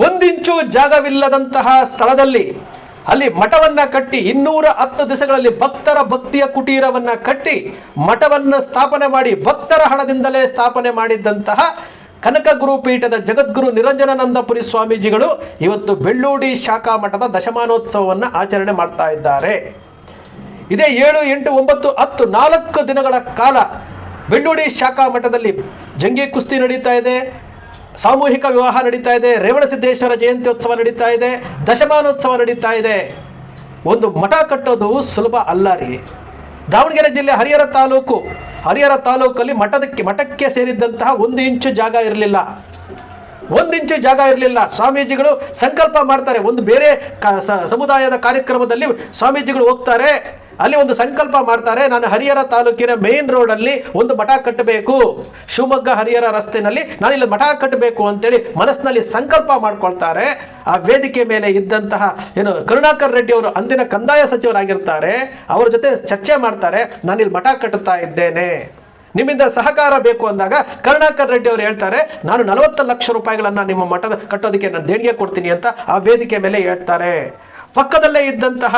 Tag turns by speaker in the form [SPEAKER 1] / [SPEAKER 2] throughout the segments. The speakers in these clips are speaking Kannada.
[SPEAKER 1] ಒಂದಿಂಚು ಜಾಗವಿಲ್ಲದಂತಹ ಸ್ಥಳದಲ್ಲಿ ಅಲ್ಲಿ ಮಠವನ್ನ ಕಟ್ಟಿ 210 ದಿವಸಗಳಲ್ಲಿ ಭಕ್ತರ ಭಕ್ತಿಯ ಕುಟೀರವನ್ನ ಕಟ್ಟಿ ಮಠವನ್ನ ಸ್ಥಾಪನೆ ಮಾಡಿ ಭಕ್ತರ ಹಣದಿಂದಲೇ ಸ್ಥಾಪನೆ ಮಾಡಿದ್ದಂತಹ ಕನಕ ಗುರುಪೀಠದ ಜಗದ್ಗುರು ನಿರಂಜನಾನಂದಪುರಿ ಸ್ವಾಮೀಜಿಗಳು ಇವತ್ತು ಬೆಳ್ಳೂಡಿ ಶಾಖಾ ಮಠದ ದಶಮಾನೋತ್ಸವವನ್ನು ಆಚರಣೆ ಮಾಡ್ತಾ ಇದ್ದಾರೆ. ಇದೇ 7, 8, 9, 10 4 ದಿನಗಳ ಕಾಲ ಬೆಳ್ಳೂಡಿ ಶಾಖಾ ಮಠದಲ್ಲಿ ಜಂಗಿ ಕುಸ್ತಿ ನಡೀತಾ ಇದೆ, ಸಾಮೂಹಿಕ ವಿವಾಹ ನಡೀತಾ ಇದೆ, ರೇವಣಸಿದ್ದೇಶ್ವರ ಜಯಂತ್ಯೋತ್ಸವ ನಡೀತಾ ಇದೆ, ದಶಮಾನೋತ್ಸವ ನಡೀತಾ ಇದೆ. ಒಂದು ಮಠ ಕಟ್ಟೋದು ಸುಲಭ ಅಲ್ಲ ರೀ. ದಾವಣಗೆರೆ ಜಿಲ್ಲೆ ಹರಿಹರ ತಾಲೂಕಲ್ಲಿ ಮಠಕ್ಕೆ ಸೇರಿದ್ದಂತಹ 1 ಇಂಚು ಜಾಗ ಇರಲಿಲ್ಲ. 1 ಇಂಚು ಜಾಗ ಇರಲಿಲ್ಲ. ಸ್ವಾಮೀಜಿಗಳು ಸಂಕಲ್ಪ ಮಾಡ್ತಾರೆ. ಒಂದು ಬೇರೆ ಸಮುದಾಯದ ಕಾರ್ಯಕ್ರಮದಲ್ಲಿ ಸ್ವಾಮೀಜಿಗಳು ಹೋಗ್ತಾರೆ, ಅಲ್ಲಿ ಒಂದು ಸಂಕಲ್ಪ ಮಾಡ್ತಾರೆ, ನಾನು ಹರಿಹರ ತಾಲೂಕಿನ ಮೇನ್ ರೋಡಲ್ಲಿ ಒಂದು ಮಠ ಕಟ್ಟಬೇಕು, ಶಿವಮೊಗ್ಗ ಹರಿಹರ ರಸ್ತೆಯಲ್ಲಿ ನಾನಿಲ್ಲಿ ಮಠ ಕಟ್ಟಬೇಕು ಅಂತೇಳಿ ಮನಸ್ಸಿನಲ್ಲಿ ಸಂಕಲ್ಪ ಮಾಡ್ಕೊಳ್ತಾರೆ. ಆ ವೇದಿಕೆ ಮೇಲೆ ಇದ್ದಂತಹ ಕರುಣಾಕರ್ ರೆಡ್ಡಿ ಅವರು ಅಂದಿನ ಕಂದಾಯ ಸಚಿವರಾಗಿರ್ತಾರೆ, ಅವರ ಜೊತೆ ಚರ್ಚೆ ಮಾಡ್ತಾರೆ, ನಾನಿಲ್ಲಿ ಮಠ ಕಟ್ಟುತ್ತಾ ಇದ್ದೇನೆ, ನಿಮ್ಮಿಂದ ಸಹಕಾರ ಬೇಕು ಅಂದಾಗ ಕರುಣಾಕರ್ ರೆಡ್ಡಿ ಅವರು ಹೇಳ್ತಾರೆ, ನಾನು 40 ಲಕ್ಷ ರೂಪಾಯಿಗಳನ್ನ ನಿಮ್ಮ ಮಠದ ಕಟ್ಟೋದಕ್ಕೆ ನಾನು ದೇಣಿಗೆ ಕೊಡ್ತೀನಿ ಅಂತ ಆ ವೇದಿಕೆ ಮೇಲೆ ಹೇಳ್ತಾರೆ. ಪಕ್ಕದಲ್ಲೇ ಇದ್ದಂತಹ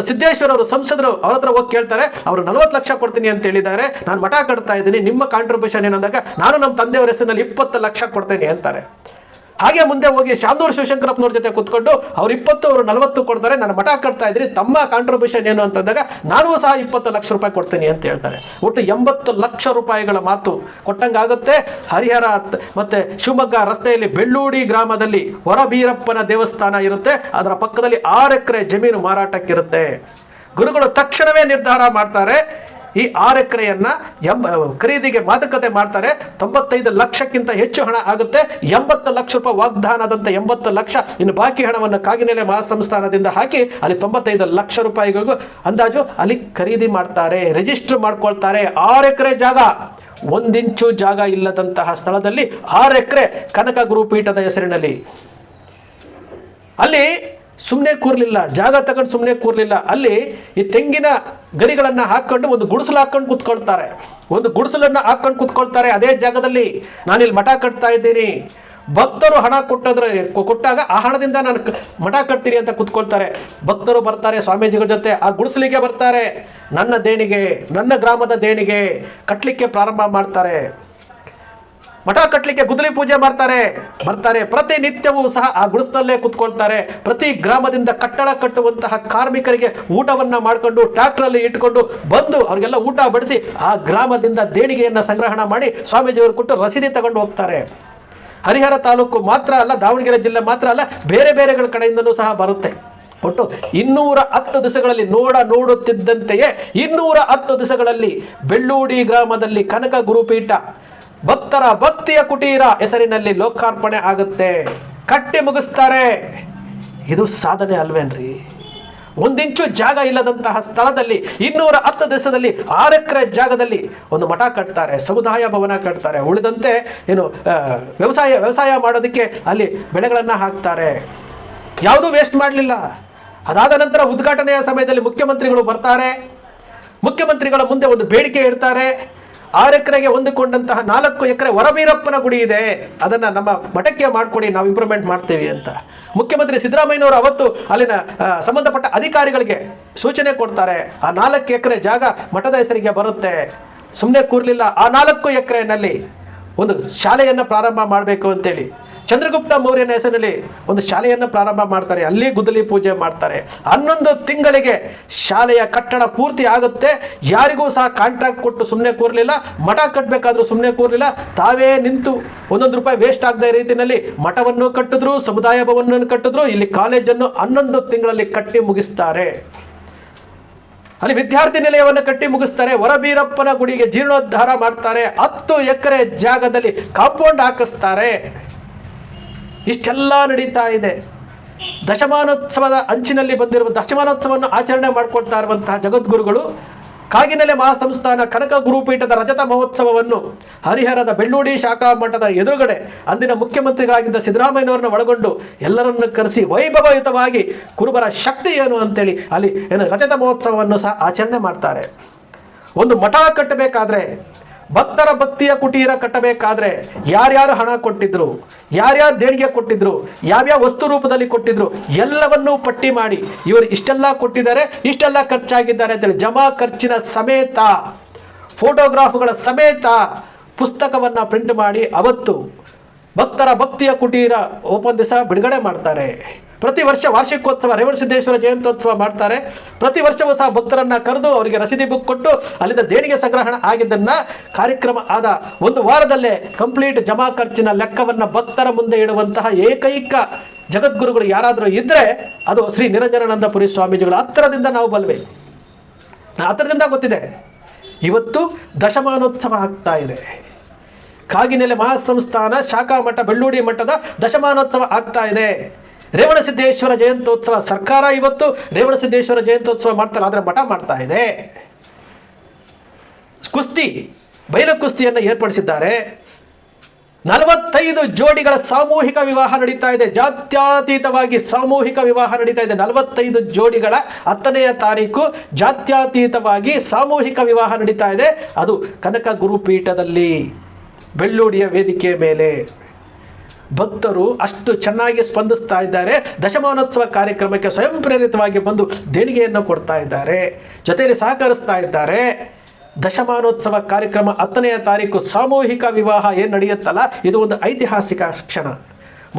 [SPEAKER 1] ಸಿದ್ದೇಶ್ವರ ಅವರು ಸಂಸದರು ಅವ್ರ ಹತ್ರ ಹೋಗಿ ಕೇಳ್ತಾರೆ, ಅವರು 40 ಲಕ್ಷ ಕೊಡ್ತೀನಿ ಅಂತ ಹೇಳಿದ್ದಾರೆ, ನಾನು ಮಠ ಕಟ್ತಾ ಇದ್ದೀನಿ, ನಿಮ್ಮ ಕಾಂಟ್ರಿಬ್ಯೂಷನ್ ಏನಂದಾಗ ನಾನು ನಮ್ಮ ತಂದೆಯವರ ಹೆಸರಿನಲ್ಲಿ 20 ಲಕ್ಷ ಕೊಡ್ತೇನೆ ಅಂತಾರೆ. ಹಾಗೆ ಮುಂದೆ ಹೋಗಿ ಶಾಮನೂರು ಶಿವಶಂಕರಪ್ಪನವ್ರ ಜೊತೆ ಕೂತ್ಕೊಂಡು ಅವ್ರು 20 ಅವರು 40 ಕೊಡ್ತಾರೆ, ನಾನು ಮಠ ಕಟ್ತಾ ಇದ್ದೀನಿ, ತಮ್ಮ ಕಾಂಟ್ರಿಬ್ಯೂಷನ್ ಏನು ಅಂತಂದಾಗ ನಾನು ಸಹ 20 ಲಕ್ಷ ರೂಪಾಯಿ ಕೊಡ್ತೀನಿ ಅಂತ ಹೇಳ್ತಾರೆ. ಒಟ್ಟು 80 ಲಕ್ಷ ರೂಪಾಯಿಗಳ ಮಾತು ಕೊಟ್ಟಂಗಾಗುತ್ತೆ. ಹರಿಹರ ಮತ್ತೆ ಶಿವಮೊಗ್ಗ ರಸ್ತೆಯಲ್ಲಿ ಬೆಳ್ಳೂಡಿ ಗ್ರಾಮದಲ್ಲಿ ಹೊರಬೀರಪ್ಪನ ದೇವಸ್ಥಾನ ಇರುತ್ತೆ, ಅದರ ಪಕ್ಕದಲ್ಲಿ 6 ಎಕರೆ ಜಮೀನು ಮಾರಾಟಕ್ಕಿರುತ್ತೆ. ಗುರುಗಳು ತಕ್ಷಣವೇ ನಿರ್ಧಾರ ಮಾಡ್ತಾರೆ, ಈ 6 ಎಕರೆಯನ್ನ ಖರೀದಿಗೆ ಮಾತುಕತೆ ಮಾಡ್ತಾರೆ. 95 ಲಕ್ಷಕ್ಕಿಂತ ಹೆಚ್ಚು ಹಣ ಆಗುತ್ತೆ. 80 ಲಕ್ಷ ರೂಪಾಯಿ ವಾಗ್ದಾನದಂತ 80 ಲಕ್ಷ ಇನ್ನು ಬಾಕಿ ಹಣವನ್ನು ಕಾಗಿನೆಲೆ ಮಹಾಸಂಸ್ಥಾನದಿಂದ ಹಾಕಿ ಅಲ್ಲಿ 95 ಲಕ್ಷ ರೂಪಾಯಿಗೂ ಅಂದಾಜು ಅಲ್ಲಿ ಖರೀದಿ ಮಾಡ್ತಾರೆ, ರಿಜಿಸ್ಟರ್ ಮಾಡ್ಕೊಳ್ತಾರೆ. 6 ಎಕರೆ ಜಾಗ, 1 ಇಂಚು ಜಾಗ ಇಲ್ಲದಂತಹ ಸ್ಥಳದಲ್ಲಿ 6 ಎಕರೆ ಕನಕ ಗುರುಪೀಠದ ಹೆಸರಿನಲ್ಲಿ. ಅಲ್ಲಿ ಸುಮ್ಮನೆ ಕೂರ್ಲಿಲ್ಲ, ಜಾಗ ತಗೊಂಡು ಸುಮ್ಮನೆ ಕೂರ್ಲಿಲ್ಲ. ಅಲ್ಲಿ ಈ ತೆಂಗಿನ ಗರಿಗಳನ್ನು ಹಾಕೊಂಡು ಒಂದು ಗುಡಿಸಲು ಹಾಕೊಂಡು ಕೂತ್ಕೊಳ್ತಾರೆ, ಒಂದು ಗುಡಿಸಲನ್ನು ಹಾಕೊಂಡು ಕೂತ್ಕೊಳ್ತಾರೆ. ಅದೇ ಜಾಗದಲ್ಲಿ ನಾನಿಲ್ಲಿ ಮಠ ಕಟ್ತಾ ಇದ್ದೀನಿ. ಭಕ್ತರು ಹಣ ಕೊಟ್ಟಾಗ ಆ ಹಣದಿಂದ ನಾನು ಮಠ ಕಟ್ತೀನಿ ಅಂತ ಕೂತ್ಕೊಳ್ತಾರೆ. ಭಕ್ತರು ಬರ್ತಾರೆ ಸ್ವಾಮೀಜಿಗಳ ಜೊತೆ, ಆ ಗುಡಿಸಲಿಗೆ ಬರ್ತಾರೆ, ನನ್ನ ದೇಣಿಗೆ, ನನ್ನ ಗ್ರಾಮದ ದೇಣಿಗೆ ಕಟ್ಟಲಿಕ್ಕೆ ಪ್ರಾರಂಭ ಮಾಡ್ತಾರೆ. ಮಠ ಕಟ್ಟಲಿಕ್ಕೆ ಗುದ್ದಲಿ ಪೂಜೆ ಬರ್ತಾರೆ. ಪ್ರತಿನಿತ್ಯವೂ ಸಹ ಆ ಗುಡಿಸಲಲ್ಲೇ ಕುತ್ಕೊಳ್ತಾರೆ. ಪ್ರತಿ ಗ್ರಾಮದಿಂದ ಕಟ್ಟಡ ಕಟ್ಟುವಂತಹ ಕಾರ್ಮಿಕರಿಗೆ ಊಟವನ್ನ ಮಾಡಿಕೊಂಡು ಟ್ರ್ಯಾಕ್ಟರಲ್ಲಿ ಇಟ್ಕೊಂಡು ಬಂದು ಅವರಿಗೆಲ್ಲ ಊಟ ಬಡಿಸಿ ಆ ಗ್ರಾಮದಿಂದ ದೇಣಿಗೆಯನ್ನ ಸಂಗ್ರಹಣ ಮಾಡಿ ಸ್ವಾಮೀಜಿಯವರು ಕೊಟ್ಟು ರಸೀದಿ ತಗೊಂಡು ಹೋಗ್ತಾರೆ. ಹರಿಹರ ತಾಲೂಕು ಮಾತ್ರ ಅಲ್ಲ, ದಾವಣಗೆರೆ ಜಿಲ್ಲೆ ಮಾತ್ರ ಅಲ್ಲ, ಬೇರೆ ಬೇರೆಗಳ ಕಡೆಯಿಂದನೂ ಸಹ ಬರುತ್ತೆ. ಒಟ್ಟು 210 ದಿವಸಗಳಲ್ಲಿ ನೋಡುತ್ತಿದ್ದಂತೆಯೇ 210 ದಿವಸಗಳಲ್ಲಿ ಬೆಳ್ಳೂಡಿ ಗ್ರಾಮದಲ್ಲಿ ಕನಕ ಗುರುಪೀಠ ಭಕ್ತರ ಭಕ್ತಿಯ ಕುಟೀರ ಹೆಸರಿನಲ್ಲಿ ಲೋಕಾರ್ಪಣೆ ಆಗುತ್ತೆ, ಕಟ್ಟಿ ಮುಗಿಸ್ತಾರೆ. ಇದು ಸಾಧನೆ ಅಲ್ವೇನ್ರಿ? 1 ಇಂಚು ಜಾಗ ಇಲ್ಲದಂತಹ ಸ್ಥಳದಲ್ಲಿ 210 ದಿವಸದಲ್ಲಿ 6 ಎಕರೆ ಜಾಗದಲ್ಲಿ ಒಂದು ಮಠ ಕಟ್ತಾರೆ, ಸಮುದಾಯ ಭವನ ಕಟ್ತಾರೆ. ಉಳಿದಂತೆ ವ್ಯವಸಾಯ ಮಾಡೋದಕ್ಕೆ ಅಲ್ಲಿ ಬೆಳೆಗಳನ್ನು ಹಾಕ್ತಾರೆ. ಯಾವುದೂ ವೇಸ್ಟ್ ಮಾಡಲಿಲ್ಲ. ಅದಾದ ನಂತರ ಉದ್ಘಾಟನೆಯ ಸಮಯದಲ್ಲಿ ಮುಖ್ಯಮಂತ್ರಿಗಳು ಬರ್ತಾರೆ. ಮುಖ್ಯಮಂತ್ರಿಗಳ ಮುಂದೆ ಒಂದು ಬೇಡಿಕೆ ಇಡ್ತಾರೆ. 6 ಎಕರೆಗೆ ಹೊಂದಿಕೊಂಡಂತಹ 4 ಎಕರೆ ಹೊರಬೀರಪ್ಪನ ಗುಡಿ ಇದೆ, ಅದನ್ನ ನಮ್ಮ ಮಠಕ್ಕೆ ಮಾಡಿಕೊಡಿ, ನಾವು ಇಂಪ್ರೂವ್ಮೆಂಟ್ ಮಾಡ್ತೀವಿ ಅಂತ ಮುಖ್ಯಮಂತ್ರಿ ಸಿದ್ದರಾಮಯ್ಯನವರು ಅವತ್ತು ಅಲ್ಲಿನ ಸಂಬಂಧಪಟ್ಟ ಅಧಿಕಾರಿಗಳಿಗೆ ಸೂಚನೆ ಕೊಡ್ತಾರೆ. ಆ 4 ಎಕರೆ ಜಾಗ ಮಠದ ಹೆಸರಿಗೆ ಬರುತ್ತೆ. ಸುಮ್ಮನೆ ಕೂರ್ಲಿಲ್ಲ. ಆ 4 ಎಕರೆನಲ್ಲಿ ಒಂದು ಶಾಲೆಯನ್ನು ಪ್ರಾರಂಭ ಮಾಡಬೇಕು ಅಂತೇಳಿ ಚಂದ್ರಗುಪ್ತ ಮೌರ್ಯನ ಹೆಸರಿನಲ್ಲಿ ಒಂದು ಶಾಲೆಯನ್ನು ಪ್ರಾರಂಭ ಮಾಡ್ತಾರೆ. ಅಲ್ಲಿ ಗುದ್ದಲಿ ಪೂಜೆ ಮಾಡ್ತಾರೆ. 11 ತಿಂಗಳಿಗೆ ಶಾಲೆಯ ಕಟ್ಟಡ ಪೂರ್ತಿ ಆಗುತ್ತೆ. ಯಾರಿಗೂ ಸಹ ಕಾಂಟ್ರಾಕ್ಟ್ ಕೊಟ್ಟು ಸುಮ್ಮನೆ ಕೂರಲಿಲ್ಲ. ಮಠ ಕಟ್ಟಬೇಕಾದ್ರೂ ಸುಮ್ಮನೆ ಕೂರಲಿಲ್ಲ. ತಾವೇ ನಿಂತು 1 ರೂಪಾಯಿ ವೇಸ್ಟ್ ಆಗದ ರೀತಿಯಲ್ಲಿ ಮಠವನ್ನು ಕಟ್ಟಿದ್ರು, ಸಮುದಾಯ ಭವನವನ್ನು ಕಟ್ಟಿದ್ರು. ಇಲ್ಲಿ ಕಾಲೇಜನ್ನು 11 ತಿಂಗಳಲ್ಲಿ ಕಟ್ಟಿ ಮುಗಿಸ್ತಾರೆ. ಅಲ್ಲಿ ವಿದ್ಯಾರ್ಥಿ ನಿಲಯವನ್ನು ಕಟ್ಟಿ ಮುಗಿಸ್ತಾರೆ. ಹೊರಬೀರಪ್ಪನ ಗುಡಿಗೆ ಜೀರ್ಣೋದ್ಧಾರ ಮಾಡ್ತಾರೆ. 10 ಎಕರೆ ಜಾಗದಲ್ಲಿ ಕಾಂಪೌಂಡ್ ಹಾಕಿಸ್ತಾರೆ. ಇಷ್ಟೆಲ್ಲ ನಡೀತಾ ಇದೆ. ದಶಮಾನೋತ್ಸವದ ಅಂಚಿನಲ್ಲಿ ಬಂದಿರುವ ದಶಮಾನೋತ್ಸವವನ್ನು ಆಚರಣೆ ಮಾಡಿಕೊಳ್ತಾ ಇರುವಂತಹ ಜಗದ್ಗುರುಗಳು ಕಾಗಿನೆಲೆ ಮಹಾಸಂಸ್ಥಾನ ಕನಕ ಗುರುಪೀಠದ ರಜತ ಮಹೋತ್ಸವವನ್ನು ಹರಿಹರದ ಬೆಳ್ಳೂಡಿ ಶಾಖಾ ಮಠದ ಎದುರುಗಡೆ ಅಂದಿನ ಮುಖ್ಯಮಂತ್ರಿಗಳಾಗಿದ್ದ ಸಿದ್ದರಾಮಯ್ಯನವರನ್ನು ಒಳಗೊಂಡು ಎಲ್ಲರನ್ನು ಕರೆಸಿ ವೈಭವಯುತವಾಗಿ ಕುರುಬರ ಶಕ್ತಿ ಏನು ಅಂತೇಳಿ ಅಲ್ಲಿ ರಜತ ಮಹೋತ್ಸವವನ್ನು ಸಹ ಆಚರಣೆ ಮಾಡ್ತಾರೆ. ಒಂದು ಮಠ ಕಟ್ಟಬೇಕಾದ್ರೆ ಭಕ್ತರ ಭಕ್ತಿಯ ಕುಟೀರ ಕಟ್ಟಬೇಕಾದ್ರೆ ಯಾರ್ಯಾರು ಹಣ ಕೊಟ್ಟಿದ್ರು, ಯಾರ್ಯಾರು ದೇಣಿಗೆ ಕೊಟ್ಟಿದ್ರು, ಯಾವ್ಯಾವ ವಸ್ತು ರೂಪದಲ್ಲಿ ಕೊಟ್ಟಿದ್ರು ಎಲ್ಲವನ್ನೂ ಪಟ್ಟಿ ಮಾಡಿ ಇವರು ಇಷ್ಟೆಲ್ಲ ಕೊಟ್ಟಿದ್ದಾರೆ, ಇಷ್ಟೆಲ್ಲ ಖರ್ಚಾಗಿದ್ದಾರೆ ಅಂತೇಳಿ ಜಮಾ ಖರ್ಚಿನ ಸಮೇತ, ಫೋಟೋಗ್ರಾಫ್ಗಳ ಸಮೇತ ಪುಸ್ತಕವನ್ನು ಪ್ರಿಂಟ್ ಮಾಡಿ ಅವತ್ತು ಭಕ್ತರ ಭಕ್ತಿಯ ಕುಟೀರ ಓಪನ್ ದಿವಸ ಬಿಡುಗಡೆ ಮಾಡ್ತಾರೆ. ಪ್ರತಿ ವರ್ಷ ವಾರ್ಷಿಕೋತ್ಸವ ರೇವಣಸಿದ್ದೇಶ್ವರ ಜಯಂತ್ಯೋತ್ಸವ ಮಾಡ್ತಾರೆ. ಪ್ರತಿ ವರ್ಷವೂ ಸಹ ಭಕ್ತರನ್ನ ಕರೆದು ಅವರಿಗೆ ರಸೀದಿ ಬುಕ್ ಕೊಟ್ಟು ಅಲ್ಲಿಂದ ದೇಣಿಗೆ ಸಂಗ್ರಹಣ ಆಗಿದ್ದನ್ನ ಕಾರ್ಯಕ್ರಮ ಆದ ಒಂದು ವಾರದಲ್ಲೇ ಕಂಪ್ಲೀಟ್ ಜಮಾ ಖರ್ಚಿನ ಲೆಕ್ಕವನ್ನು ಭಕ್ತರ ಮುಂದೆ ಇಡುವಂತಹ ಏಕೈಕ ಜಗದ್ಗುರುಗಳು ಯಾರಾದರೂ ಇದ್ದರೆ ಅದು ಶ್ರೀ ನಿರಂಜನಾನಂದಪುರಿ ಸ್ವಾಮೀಜಿಗಳ ಹತ್ತಿರದಿಂದ ನಾವು ಬಲ್ವೆ, ಹತ್ತಿರದಿಂದ ಗೊತ್ತಿದೆ. ಇವತ್ತು ದಶಮಾನೋತ್ಸವ ಆಗ್ತಾ ಇದೆ. ಕಾಗಿನೆಲೆ ಮಹಾಸಂಸ್ಥಾನ ಶಾಖಾ ಮಠ ಬೆಳ್ಳೂಡಿ ಮಠದ ದಶಮಾನೋತ್ಸವ ಆಗ್ತಾ ಇದೆ. ರೇವಣಸಿದ್ದೇಶ್ವರ ಜಯಂತ್ಯೋತ್ಸವ ಸರ್ಕಾರ ಇವತ್ತು ರೇವಣಸಿದ್ದೇಶ್ವರ ಜಯಂತ್ಯೋತ್ಸವ ಮಾಡ್ತಾರೆ, ಆದರೆ ಮಠ ಮಾಡ್ತಾ ಇದೆ. ಕುಸ್ತಿ ಬಯಲು ಕುಸ್ತಿಯನ್ನು ಏರ್ಪಡಿಸಿದ್ದಾರೆ. 45 ಜೋಡಿಗಳ ಸಾಮೂಹಿಕ ವಿವಾಹ ನಡೀತಾ ಇದೆ. ಜಾತ್ಯತೀತವಾಗಿ ಸಾಮೂಹಿಕ ವಿವಾಹ ನಡೀತಾ ಇದೆ. 45 ಜೋಡಿಗಳ 10ನೇ ತಾರೀಕು ಜಾತ್ಯತೀತವಾಗಿ ಸಾಮೂಹಿಕ ವಿವಾಹ ನಡೀತಾ ಇದೆ. ಅದು ಕನಕ ಗುರುಪೀಠದಲ್ಲಿ ಬೆಳ್ಳೂಡಿಯ ವೇದಿಕೆ ಮೇಲೆ. ಭಕ್ತರು ಅಷ್ಟು ಚೆನ್ನಾಗಿ ಸ್ಪಂದಿಸ್ತಾ ಇದ್ದಾರೆ. ದಶಮಾನೋತ್ಸವ ಕಾರ್ಯಕ್ರಮಕ್ಕೆ ಸ್ವಯಂ ಪ್ರೇರಿತವಾಗಿ ಬಂದು ದೇಣಿಗೆಯನ್ನು ಕೊಡ್ತಾ ಇದ್ದಾರೆ, ಜೊತೆಯಲ್ಲಿ ಸಹಕರಿಸ್ತಾ ಇದ್ದಾರೆ. ದಶಮಾನೋತ್ಸವ ಕಾರ್ಯಕ್ರಮ 10ನೇ ತಾರೀಕು ಸಾಮೂಹಿಕ ವಿವಾಹ ಏನು ನಡೆಯುತ್ತಲ್ಲ, ಇದು ಒಂದು ಐತಿಹಾಸಿಕ ಕ್ಷಣ.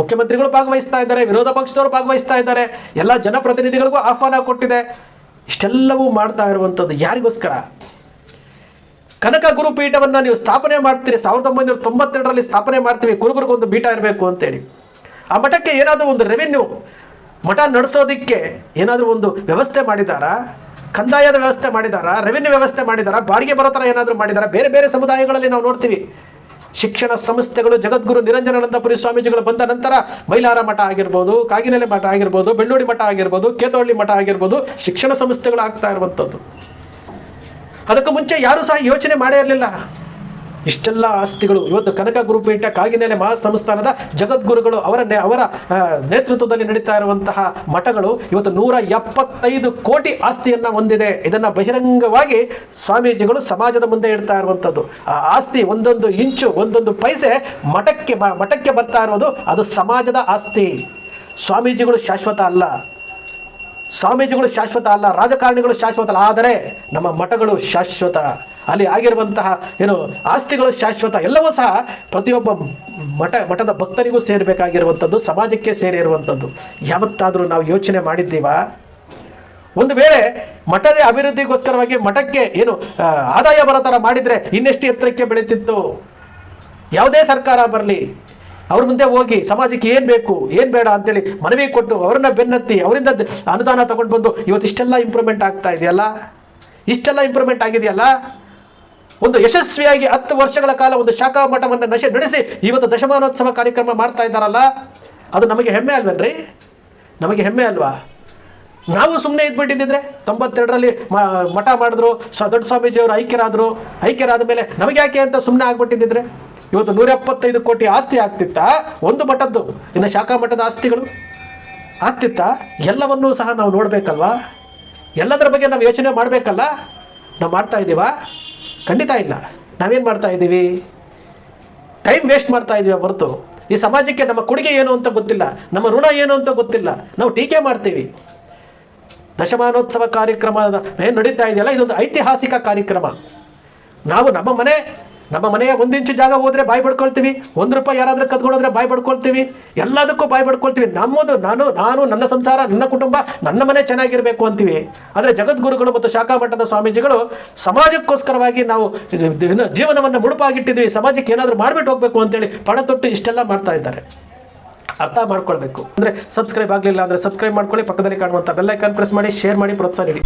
[SPEAKER 1] ಮುಖ್ಯಮಂತ್ರಿಗಳು ಭಾಗವಹಿಸ್ತಾ ಇದ್ದಾರೆ, ವಿರೋಧ ಪಕ್ಷದವರು ಭಾಗವಹಿಸ್ತಾ ಇದ್ದಾರೆ, ಎಲ್ಲ ಜನಪ್ರತಿನಿಧಿಗಳಿಗೂ ಆಹ್ವಾನ ಕೊಟ್ಟಿದೆ. ಇಷ್ಟೆಲ್ಲವೂ ಮಾಡ್ತಾ ಇರುವಂಥದ್ದು ಯಾರಿಗೋಸ್ಕರ? ಕನಕ ಗುರುಪೀಠವನ್ನು ನೀವು ಸ್ಥಾಪನೆ ಮಾಡ್ತೀರಿ, 1992ರಲ್ಲಿ ಸ್ಥಾಪನೆ ಮಾಡ್ತೀವಿ, ಕುರುಬರಿಗೊಂದು ಪೀಠ ಇರಬೇಕು ಅಂತೇಳಿ. ಆ ಮಠಕ್ಕೆ ಏನಾದರೂ ಒಂದು ರೆವಿನ್ಯೂ, ಮಠ ನಡೆಸೋದಕ್ಕೆ ಏನಾದರೂ ಒಂದು ವ್ಯವಸ್ಥೆ ಮಾಡಿದಾರಾ? ಕಂದಾಯದ ವ್ಯವಸ್ಥೆ ಮಾಡಿದಾರಾ? ರೆವಿನ್ಯೂ ವ್ಯವಸ್ಥೆ ಮಾಡಿದಾರಾ? ಬಾಡಿಗೆ ಬರೋ ಥರ ಏನಾದರೂ ಮಾಡಿದಾರಾ? ಬೇರೆ ಬೇರೆ ಸಮುದಾಯಗಳಲ್ಲಿ ನಾವು ನೋಡ್ತೀವಿ. ಶಿಕ್ಷಣ ಸಂಸ್ಥೆಗಳು ಜಗದ್ಗುರು ನಿರಂಜನಾನಂದಪುರಿ ಸ್ವಾಮೀಜಿಗಳು ಬಂದ ನಂತರ ಮೈಲಾರ ಮಠ ಆಗಿರ್ಬೋದು, ಕಾಗಿನೆಲೆ ಮಠ ಆಗಿರ್ಬೋದು, ಬೆಳ್ಳೂಡಿ ಮಠ ಆಗಿರ್ಬೋದು, ಕೇತವಳ್ಳಿ ಮಠ ಆಗಿರ್ಬೋದು, ಶಿಕ್ಷಣ ಸಂಸ್ಥೆಗಳು ಆಗ್ತಾ ಇರುವಂಥದ್ದು. ಅದಕ್ಕೆ ಮುಂಚೆ ಯಾರೂ ಸಹ ಯೋಚನೆ ಮಾಡೇ ಇರಲಿಲ್ಲ. ಇಷ್ಟೆಲ್ಲ ಆಸ್ತಿಗಳು ಇವತ್ತು ಕನಕ ಗುರುಪೀಠ ಕಾಗಿನೆಲೆ ಮಹಾಸಂಸ್ಥಾನದ ಜಗದ್ಗುರುಗಳು ಅವರ ನೇತೃತ್ವದಲ್ಲಿ ನಡೀತಾ ಇರುವಂತಹ ಮಠಗಳು ಇವತ್ತು 175 ಕೋಟಿ ಆಸ್ತಿಯನ್ನು ಹೊಂದಿದೆ. ಇದನ್ನು ಬಹಿರಂಗವಾಗಿ ಸ್ವಾಮೀಜಿಗಳು ಸಮಾಜದ ಮುಂದೆ ಇಡ್ತಾ ಇರುವಂಥದ್ದು. ಆ ಆಸ್ತಿ ಒಂದೊಂದು ಇಂಚು, ಒಂದೊಂದು ಪೈಸೆ ಮಠಕ್ಕೆ ಬರ್ತಾ ಇರೋದು ಅದು ಸಮಾಜದ ಆಸ್ತಿ. ಸ್ವಾಮೀಜಿಗಳು ಶಾಶ್ವತ ಅಲ್ಲ, ಸ್ವಾಮೀಜಿಗಳು ಶಾಶ್ವತ ಅಲ್ಲ, ರಾಜಕಾರಣಿಗಳು ಶಾಶ್ವತ ಅಲ್ಲ, ಆದರೆ ನಮ್ಮ ಮಠಗಳು ಶಾಶ್ವತ. ಅಲ್ಲಿ ಆಗಿರುವಂತಹ ಆಸ್ತಿಗಳು ಶಾಶ್ವತ. ಎಲ್ಲವೂ ಸಹ ಪ್ರತಿಯೊಬ್ಬ ಮಠದ ಭಕ್ತರಿಗೂ ಸೇರಬೇಕಾಗಿರುವಂಥದ್ದು, ಸಮಾಜಕ್ಕೆ ಸೇರಿರುವಂಥದ್ದು. ಯಾವತ್ತಾದರೂ ನಾವು ಯೋಚನೆ ಮಾಡಿದ್ದೀವಾ? ಒಂದು ವೇಳೆ ಮಠದ ಅಭಿವೃದ್ಧಿಗೋಸ್ಕರವಾಗಿ ಮಠಕ್ಕೆ ಆದಾಯ ಬರೋ ಥರ ಮಾಡಿದರೆ ಇನ್ನೆಷ್ಟು ಎತ್ತರಕ್ಕೆ ಬೆಳೀತಿತ್ತು? ಯಾವುದೇ ಸರ್ಕಾರ ಬರಲಿ, ಅವ್ರ ಮುಂದೆ ಹೋಗಿ ಸಮಾಜಕ್ಕೆ ಏನು ಬೇಕು ಏನು ಬೇಡ ಅಂತೇಳಿ ಮನವಿ ಕೊಟ್ಟು ಅವರನ್ನ ಬೆನ್ನತ್ತಿ ಅವರಿಂದ ಅನುದಾನ ತಗೊಂಡು ಬಂದು ಇವತ್ತು ಇಷ್ಟೆಲ್ಲ ಇಂಪ್ರೂವ್ಮೆಂಟ್ ಆಗ್ತಾ ಇದೆಯಲ್ಲ, ಇಷ್ಟೆಲ್ಲ ಇಂಪ್ರೂವ್ಮೆಂಟ್ ಆಗಿದೆಯಲ್ಲ. ಒಂದು ಯಶಸ್ವಿಯಾಗಿ 10 ವರ್ಷಗಳ ಕಾಲ ಒಂದು ಶಾಖಾ ಮಠವನ್ನು ನಡೆಸಿ ಇವತ್ತು ದಶಮಾನೋತ್ಸವ ಕಾರ್ಯಕ್ರಮ ಮಾಡ್ತಾ ಇದ್ದಾರಲ್ಲ, ಅದು ನಮಗೆ ಹೆಮ್ಮೆ ಅಲ್ವೇನ್ರಿ? ನಮಗೆ ಹೆಮ್ಮೆ ಅಲ್ವಾ? ನಾವು ಸುಮ್ಮನೆ ಇದ್ಬಿಟ್ಟಿದ್ದಿದ್ರೆ 92ರಲ್ಲಿ ಮಠ ಮಾಡಿದ್ರು, ದೊಡ್ಡ ಸ್ವಾಮೀಜಿಯವರು ಐಕ್ಯರಾದ ಮೇಲೆ ನಮಗೆ ಯಾಕೆ ಅಂತ ಸುಮ್ಮನೆ ಆಗ್ಬಿಟ್ಟಿದ್ದಿದ್ರೆ ಇವತ್ತು 175 ಕೋಟಿ ಆಸ್ತಿ ಆಗ್ತಿತ್ತಾ? ಒಂದು ಮಠದ್ದು, ಇನ್ನು ಶಾಖಾ ಮಠದ ಆಸ್ತಿಗಳು ಆಗ್ತಿತ್ತಾ? ಎಲ್ಲವನ್ನೂ ಸಹ ನಾವು ನೋಡಬೇಕಲ್ವಾ? ಎಲ್ಲದರ ಬಗ್ಗೆ ನಾವು ಯೋಚನೆ ಮಾಡಬೇಕಲ್ಲ? ನಾವು ಮಾಡ್ತಾ ಇದ್ದೀವಾ? ಖಂಡಿತ ಇಲ್ಲ. ನಾವೇನು ಮಾಡ್ತಾ ಇದ್ದೀವಿ? ಟೈಮ್ ವೇಸ್ಟ್ ಮಾಡ್ತಾ ಇದ್ದೀವಿ ಹೊರತು ಈ ಸಮಾಜಕ್ಕೆ ನಮ್ಮ ಕೊಡುಗೆ ಏನು ಅಂತ ಗೊತ್ತಿಲ್ಲ, ನಮ್ಮ ಋಣ ಏನು ಅಂತ ಗೊತ್ತಿಲ್ಲ. ನಾವು ಟೀಕೆ ಮಾಡ್ತೀವಿ. ದಶಮಾನೋತ್ಸವ ಕಾರ್ಯಕ್ರಮ ಏನು ನಡೀತಾ ಇದೆಯಲ್ಲ, ಇದೊಂದು ಐತಿಹಾಸಿಕ ಕಾರ್ಯಕ್ರಮ. ನಾವು ನಮ್ಮ ಮನೆಯ 1 ಇಂಚು ಜಾಗ ಹೋದರೆ ಬಾಯಿ ಬಡ್ಕೊಳ್ತೀವಿ, 1 ರೂಪಾಯಿ ಯಾರಾದರೂ ಕದ್ಕೊಂಡ್ರೆ ಬಾಯಿ ಬಡ್ಕೊಳ್ತೀವಿ, ಎಲ್ಲದಕ್ಕೂ ಬಾಯಿ ಬಡ್ಕೊಳ್ತೀವಿ. ನಮ್ಮದು ನಾನು ನನ್ನ ಸಂಸಾರ, ನನ್ನ ಕುಟುಂಬ, ನನ್ನ ಮನೆ ಚೆನ್ನಾಗಿರಬೇಕು ಅಂತೀವಿ. ಆದರೆ ಜಗದ್ಗುರುಗಳು ಮತ್ತು ಶಾಖಾ ಮಠದ ಸ್ವಾಮೀಜಿಗಳು ಸಮಾಜಕ್ಕೋಸ್ಕರವಾಗಿ ನಾವು ಜೀವನವನ್ನು ಮುಡುಪಾಗಿಟ್ಟಿದ್ವಿ, ಸಮಾಜಕ್ಕೆ ಏನಾದರೂ ಮಾಡಿಬಿಟ್ಟು ಹೋಗಬೇಕು ಅಂತೇಳಿ ಪಣ ತೊಟ್ಟು ಇಷ್ಟೆಲ್ಲ ಮಾಡ್ತಾ ಇದ್ದಾರೆ. ಅರ್ಥ ಮಾಡ್ಕೊಳ್ಬೇಕು. ಅಂದರೆ ಸಬ್ಸ್ಕ್ರೈಬ್ ಆಗಲಿಲ್ಲ ಅಂದರೆ ಸಬ್ಸ್ಕ್ರೈಬ್ ಮಾಡ್ಕೊಳ್ಳಿ, ಪಕ್ಕದಲ್ಲಿ ಕಾಣುವಂಥ ಬೆಲ್ ಐಕಾನ್ ಪ್ರೆಸ್ ಮಾಡಿ, ಶೇರ್ ಮಾಡಿ, ಪ್ರೋತ್ಸಾಹ ನೀಡಿ.